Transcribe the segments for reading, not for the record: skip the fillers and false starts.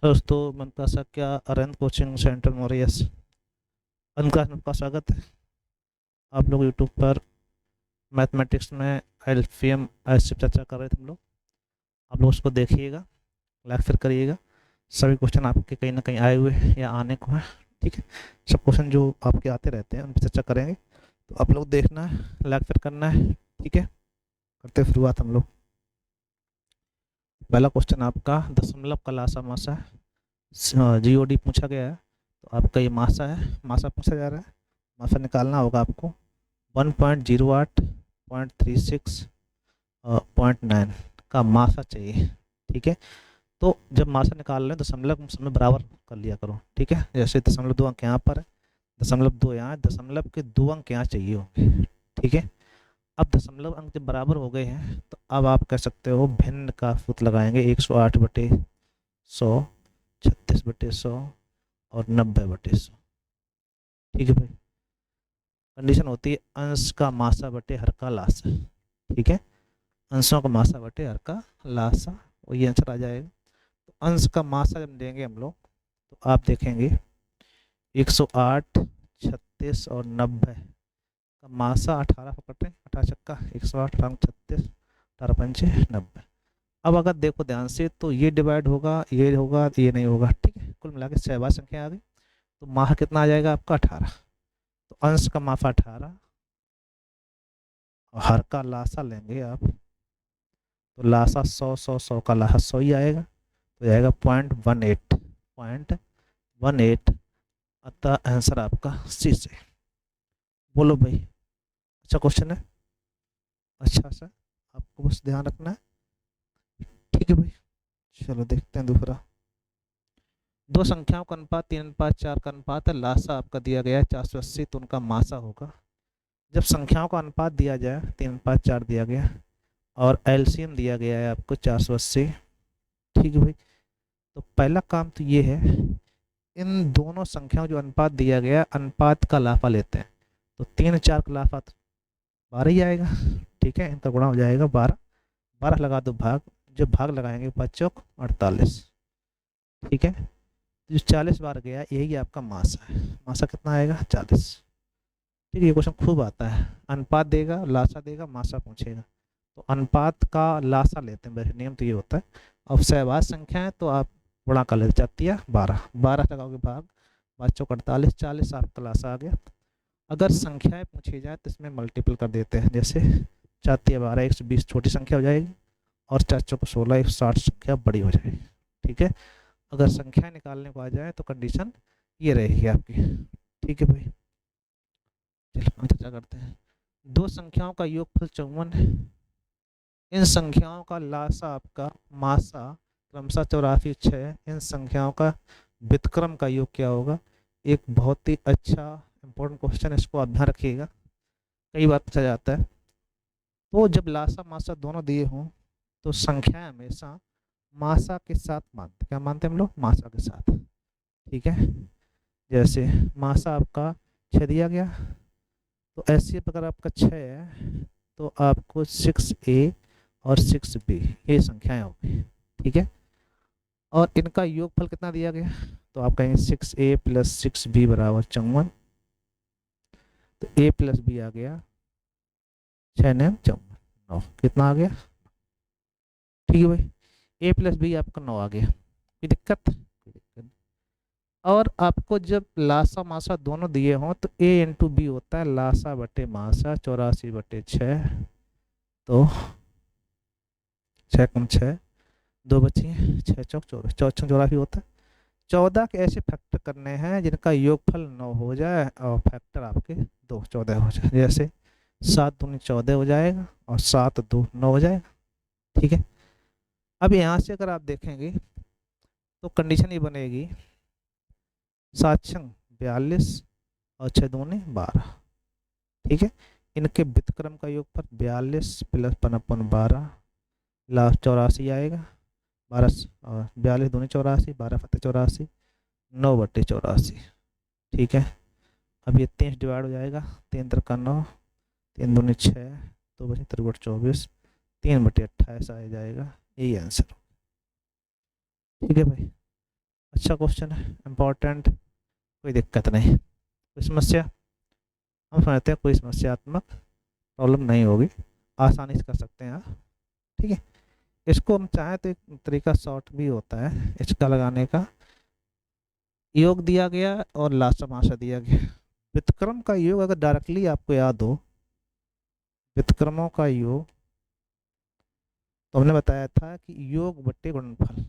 दोस्तों, मनका सा क्या अरविंद कोचिंग सेंटर मॉरियस अनका का स्वागत है। आप लोग यूट्यूब पर मैथमेटिक्स में एलसीएम ऐसे चर्चा कर रहे थे हम लोग। आप लोग उसको देखिएगा, लाइक फिर करिएगा। सभी क्वेश्चन आपके कहीं ना कहीं आए हुए हैं या आने को हैं। ठीक है, सब क्वेश्चन जो आपके आते रहते हैं उन पर चर्चा करेंगे। तो आप लोग देखना है, लाइक फिर करना है। ठीक है, करते हैं शुरुआत हम लोग। पहला क्वेश्चन आपका दशमलव का लासा मासा है, जीओडी पूछा गया है। तो आपका ये मासा है, मासा पूछा जा रहा है। मासा निकालना होगा आपको। 1.08, 0.36, 0.9 का मासा चाहिए। ठीक है, तो जब मासा निकाल रहे हैं दशमलव समय बराबर कर लिया करो। ठीक है, जैसे दशमलव दो अंक यहाँ पर है, दशमलव दो यहाँ है, दशमलव के दो अंक यहाँ चाहिए होंगे। ठीक है, अब दशमलव अंक जब बराबर हो गए हैं तो अब आप कह सकते हो भिन्न का सूत्र लगाएंगे। 108/100, 36/100 और 90/100। ठीक है भाई, कंडीशन होती है अंश का मासा बटे हर का लासा। ठीक है, अंशों का मासा बटे हर का लासा, वो ये आंसर आ जाएगा। तो अंश का मासा जब देंगे हम लोग तो आप देखेंगे 108, 36 और 90 का मासा 18 पकड़ते हैं। 18 छक्का 108, 36, 18 पंचे 90। अब अगर देखो ध्यान से तो ये डिवाइड होगा, ये होगा, ये नहीं होगा। ठीक है, कुल मिला के सहवाग संख्या आ गई। तो माह कितना आ जाएगा आपका 18। तो अंश का माफा 18 और हर का लासा लेंगे आप तो लासा 100 का लासा 100 ही आएगा। तो जाएगा 0.18, 0.18। अतः आंसर आपका सी से। बोलो भाई, अच्छा क्वेश्चन है। अच्छा सा आपको बस ध्यान रखना है। ठीक है भाई, चलो देखते हैं दूसरा। दो संख्याओं का अनुपात 3:4 का अनुपात है। लासा आपका दिया गया है 480, तो उनका मासा होगा। जब संख्याओं का अनुपात दिया जाए 3:4 दिया गया और एलसीएम दिया गया है आपको 480। ठीक है भाई, तो पहला काम तो ये है, इन दोनों संख्याओं जो अनुपात दिया गया अनुपात का लाफा लेते हैं। तो 3 4 का लाफा 12 ही आएगा। ठीक है, इनका गुणा हो जाएगा 12। 12 लगा दो भाग, जब भाग लगाएंगे 5 चौक 48। ठीक है, जो 40 बार गया यही आपका मासा है। मासा कितना आएगा 40। ठीक है, ये क्वेश्चन खूब आता है। अनुपात देगा, लासा देगा, मासा पूछेगा। तो अनुपात का लासा लेते हैं, वैसे नियम तो ये होता है। अब सहवाग संख्या है तो आप गुणा कर लेते, जाती है 12। 12 लगाओगे भाग, 5 चौक 48, 40 आपका लासा आ गया। अगर संख्याएं पूछी जाए तो इसमें मल्टीपल कर देते हैं। जैसे 4×12 120 छोटी संख्या हो जाएगी और 4 चौक 16 160 संख्या बड़ी हो जाएगी। ठीक है, अगर संख्या निकालने को आ जाए तो कंडीशन ये रहेगी आपकी। ठीक है भाई, चलो चर्चा करते हैं। दो संख्याओं का योगफल 54 है। इन संख्याओं का लासा आपका मासा क्रमशः 84, 6। इन संख्याओं का व्युत्क्रम का योग क्या होगा। एक बहुत ही अच्छा इंपॉर्टेंट क्वेश्चन है, इसको आप ध्यान रखिएगा, कई बार पूछा जाता है। तो जब लासा मासा दोनों दिए हों तो संख्या हमेशा मासा के साथ मानते, क्या मानते हैं हम लोग, मासा के साथ। ठीक है, जैसे मासा आपका 6 दिया गया तो ऐसे अगर आपका 6 है तो आपको 6A और 6B ये संख्याएं होंगी। ठीक है, और इनका योगफल कितना दिया गया तो आप कहेंगे 6A + 6B = 54। तो A + B आ गया 6 9 54, 9 कितना आ गया। ठीक है भाई, A + B आपका 9 आ गया। कोई दिक्कत, कोई दिक्कत। और आपको जब लासा मासा दोनों दिए हों तो A × B होता है लासा बटे मासा 84/6। तो 6×6 2 बची, 6 चौक 24, 14×84 होता है। 14 के ऐसे फैक्टर करने हैं जिनका योगफल 9 हो जाए और फैक्टर आपके 2 14 हो जाए। जैसे 7 दूनी 14 हो जाएगा और 7 2 9 हो जाएगा। ठीक है, अब यहाँ से अगर आप देखेंगे तो कंडीशन ये बनेगी 7 छंग 42 और 6 दूनी 12। ठीक है, इनके व्युत्क्रम का योगफल 42 + 1/12 लास्ट 84 आएगा। 12 और 42 दूनी 84, 12 फते 84, 9/84। ठीक है, अब ये 3 डिवाइड हो जाएगा, 3×3 = 9, 3 दूनी 6, 2 बचे 3×24, 3/28 आ जाएगा। यही आंसर। ठीक है भाई, अच्छा क्वेश्चन है, इम्पोर्टेंट, कोई दिक्कत नहीं। कोई समस्या, हम समझते हैं कोई समस्यात्मक प्रॉब्लम नहीं होगी, आसानी से कर सकते हैं आप। ठीक है, इसको हम चाहें तो एक तरीका शॉर्ट भी होता है इसका लगाने का। योग दिया गया और लास्ट समासा दिया गया, व्युत्क्रम का योग अगर डायरेक्टली आपको याद हो, व्युत्क्रमों का योग, तो हमने बताया था कि योग बटे गुणनफल,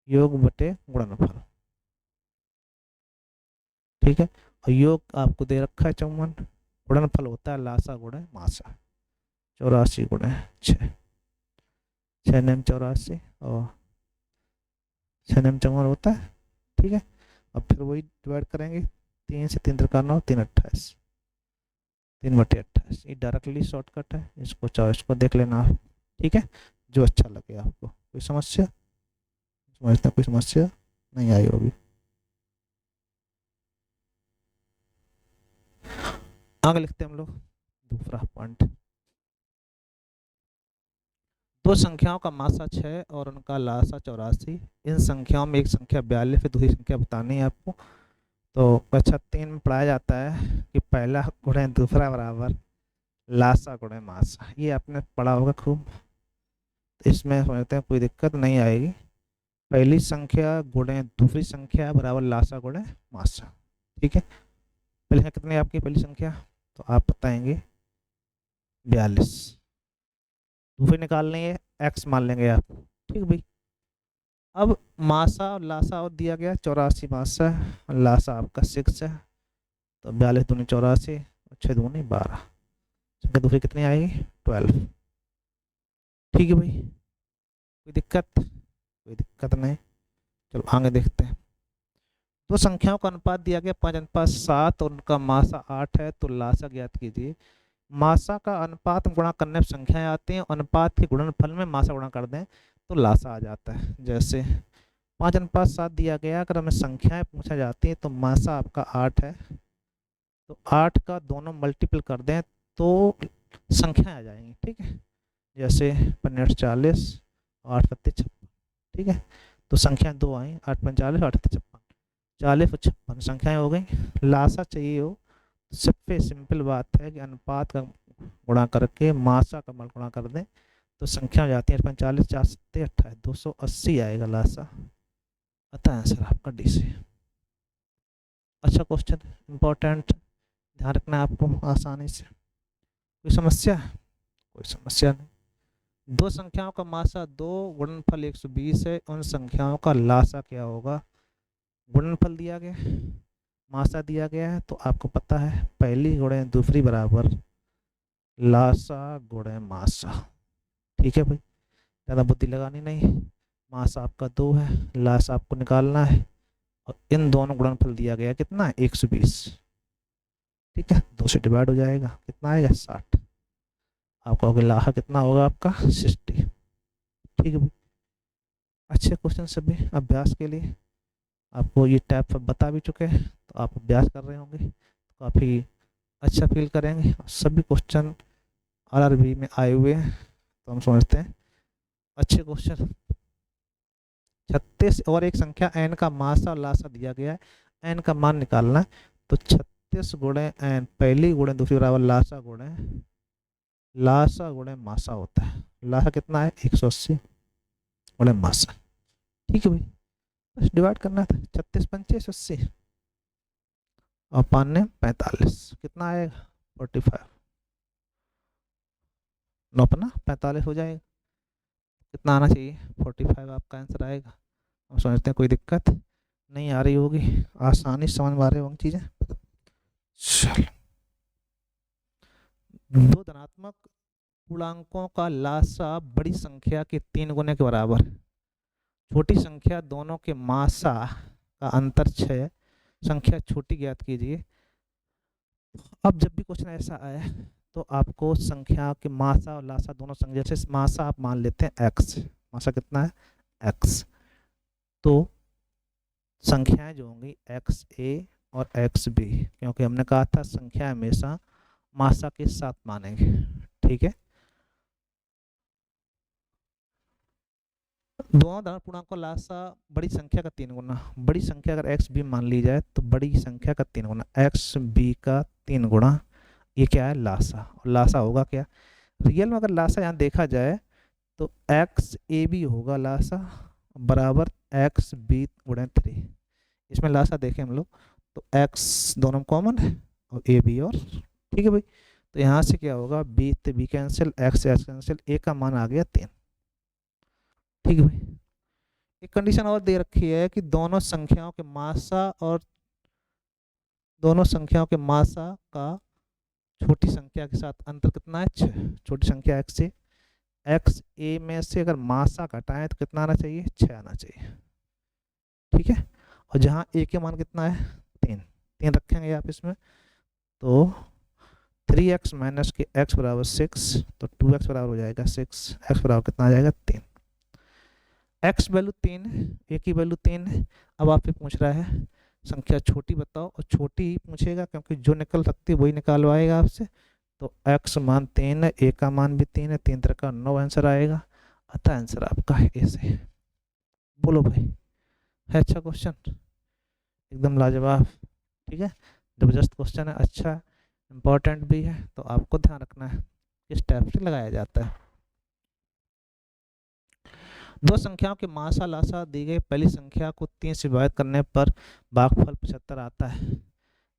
योग बटे गुणनफल। ठीक है, और योग आपको दे रखा है 54, गुणनफल होता है लासा गुणे मासा, 84 गुणे 6, 6 नेम 84 और 6 नेम 54 होता है। ठीक है, अब फिर वही डिवाइड करेंगे, 3 से 3 त्रिका 9, 3 28, 3 बटे 28, ये डायरेक्टली शॉर्टकट है, इसको चाहो इसको देख लेना आप। ठीक है, जो अच्छा लगे आपको। कोई समस्या, समझते हैं कोई समस्या नहीं आई होगी। आगे लिखते हैं हम लोग दूसरा पॉइंट। दो संख्याओं का मासा 6 और उनका लासा 84, इन संख्याओं में एक संख्या 42 है, दूसरी संख्या बतानी है आपको। तो कक्षा 3 में पढ़ाया जाता है कि पहला गुणे दूसरा बराबर लासा गुणे मासा, ये आपने पढ़ा होगा खूब, इसमें समझते हैं कोई दिक्कत नहीं आएगी। पहली संख्या गुणे दूसरी संख्या बराबर लासा गुणे मासा। ठीक है, पहली संख्या कितनी है आपकी पहली संख्या, तो आप बताएंगे 42, दूसरी निकालनी है एक्स मान लेंगे आप। ठीक भाई, अब मासा और लासा और दिया गया 84 मासा, लासा आपका 6 है, तो 42 दूनी 84 और 6 दूनी 12, संख्या दूसरी कितनी आएगी 12। ठीक है भाई, कोई दिक्कत, कोई दिक्कत नहीं। चलो आगे देखते हैं। दो संख्याओं का अनुपात दिया गया 5:7 और उनका मासा 8 है, तो लासा ज्ञात कीजिए। मासा का अनुपात गुणा करने में संख्याएं आती हैं, अनुपात के गुणनफल में मासा गुणा कर दें तो लासा आ जाता है। जैसे 5:7 दिया गया, अगर हमें संख्याएं पूछा जाती है तो मासा आपका 8 है, तो 8 का दोनों मल्टीपल कर दें तो संख्याएं आ जाएंगी। ठीक है, जैसे 15 40, 8 पत्ते 56। ठीक है, तो संख्याएं दो आई, 8 45, 8 56, 40 और 56 संख्याएं हो गई। लासा चाहिए हो, सबसे सिंपल बात है कि अनुपात का गुणा करके मासा का मल गुणा कर दें तो संख्या हो जाती है 45, 4 7 28, 280 आएगा लासा। अतः आंसर आपका डी से। अच्छा क्वेश्चन, इंपॉर्टेंट, ध्यान रखना है आपको आसानी से। कोई समस्या, कोई समस्या नहीं। दो संख्याओं का मासा 2 गुणनफल 120 है, उन संख्याओं का लासा क्या होगा। गुणनफल दिया गया, मासा दिया गया है, तो आपको पता है पहली गुणे दूसरी बराबर लासा गुणे मासा। ठीक है भाई, ज़्यादा बुद्धि लगानी नहीं। मासा आपका 2 है, लासा आपको निकालना है, और इन दोनों गुणनफल दिया गया कितना है 120। ठीक है, 2 से डिवाइड हो जाएगा, कितना आएगा 60, आपका होगा लाहा कितना होगा आपका 60। ठीक है भाई, अच्छे क्वेश्चन सभी अभ्यास के लिए आपको ये टाइप बता भी चुके हैं, तो आप अभ्यास कर रहे होंगे तो काफ़ी अच्छा फील करेंगे। सभी क्वेश्चन आरआरबी में आए हुए हैं, तो हम समझते हैं अच्छे क्वेश्चन। 36 और एक संख्या n का मासा और लासा दिया गया है, n का मान निकालना है, तो 36 गुणे n, पहली गुणे दूसरी बराबर लासा गुणे मासा होता है। लासा कितना है 180 गुणे मासा। ठीक है भाई, बस डिवाइड करना था, 36 पंचे 80 और 5 ने 45, कितना आएगा 45, 9 पन्ना 45 हो जाएगा, कितना आना चाहिए 45 आपका आंसर आएगा। हम समझते हैं कोई दिक्कत नहीं आ रही होगी, आसानी से समझ में आ रही होंगी चीजें। चलो, दो धनात्मक पूर्णांकों का लासा बड़ी संख्या के 3 गुने के बराबर, छोटी संख्या दोनों के मासा का अंतर 6, संख्या छोटी ज्ञात कीजिए। अब जब भी क्वेश्चन ऐसा आए तो आपको संख्या के मासा और लासा दोनों संख्या, जैसे मासा आप मान लेते हैं x, मासा कितना है x, तो संख्याएं जो होंगी xa और xb, क्योंकि हमने कहा था संख्या हमेशा मासा के साथ मानेंगे। ठीक है, दोनों धन पूर्णांक का लासा बड़ी संख्या का 3 गुना, बड़ी संख्या अगर एक्स बी मान ली जाए तो बड़ी संख्या का 3 गुना, एक्स बी का 3 गुना, ये क्या है लासा। और लासा होगा क्या, रियल में अगर लासा यहाँ देखा जाए तो एक्स ए बी होगा लासा बराबर एक्स बी गुणा 3। इसमें लासा देखें हम लोग तो एक्स दोनों में कॉमन है और ए बी और, ठीक है भाई। तो यहाँ से क्या होगा, बी से बी कैंसिल, एक्स से एक्स कैंसिल, ए का मान आ गया 3, ठीक है भाई। एक कंडीशन और दे रखी है कि दोनों संख्याओं के मासा और दोनों संख्याओं के मासा का छोटी संख्या के साथ अंतर कितना है, 6। छोटी संख्या एक्स से, एक्स ए में से अगर मासा घटाएं तो कितना आना चाहिए, 6 आना चाहिए, ठीक है। और जहाँ ए के मान कितना है, 3, 3 रखेंगे आप इसमें, तो 3x माइनस के x बराबर 6, तो 2x बराबर हो जाएगा 6, x बराबर कितना आ जाएगा 3। x वैल्यू 3 है, a की वैल्यू 3 है। अब आपसे पूछ रहा है संख्या छोटी बताओ, और छोटी ही पूछेगा क्योंकि जो निकल सकती है वही निकालवाएगा आपसे। तो x मान 3 है, a का मान भी 3 है, 3 तरह का 9 आंसर आएगा, अतः आंसर आपका है ए से। बोलो भाई, है अच्छा क्वेश्चन, एकदम लाजवाब, ठीक है, जबरदस्त क्वेश्चन है, अच्छा इम्पोर्टेंट भी है। तो आपको ध्यान रखना है किस टाइप से लगाया जाता है। दो संख्याओं के मासा लासा दी गई पहली संख्या को 3 से विभाजित करने पर भागफल 75 आता है।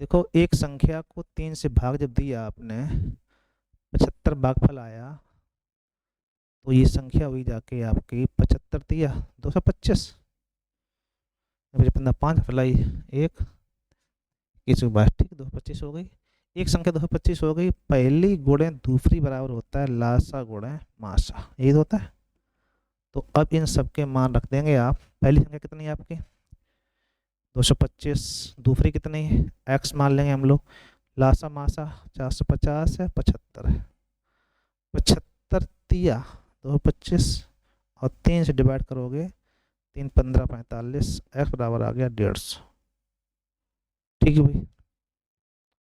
देखो एक संख्या को 3 से भाग जब दिया आपने, 75 भागफल आया, तो ये संख्या हुई जाके आपकी 75 दिया 225, 5 फलाई 1 21 22, ठीक 225 हो गई। एक संख्या 225 हो गई, पहली गुणे दूसरी बराबर होता है लासा गुणे मासा, यही होता है। तो अब इन सब के मान रख देंगे आप। पहली संख्या कितनी है आपकी 225, दूसरी कितनी है x मान लेंगे हम लोग, लासा मासा 450 है, 75 है, 75 दिया 225 और 3 से डिवाइड करोगे 3 15 45, x बराबर आ गया 150, ठीक है भाई।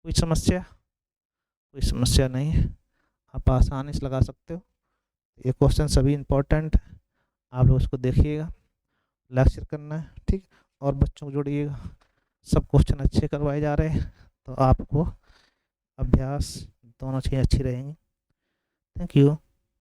कोई समस्या, कोई समस्या नहीं है, आप आसानी से लगा सकते हो। ये क्वेश्चन सभी इंपॉर्टेंट है, आप लोग उसको देखिएगा, लेक्चर करना है, ठीक। और बच्चों को जोड़िएगा, सब क्वेश्चन अच्छे करवाए जा रहे हैं, तो आपको अभ्यास दोनों चीज़ें अच्छी रहेंगी। Thank you.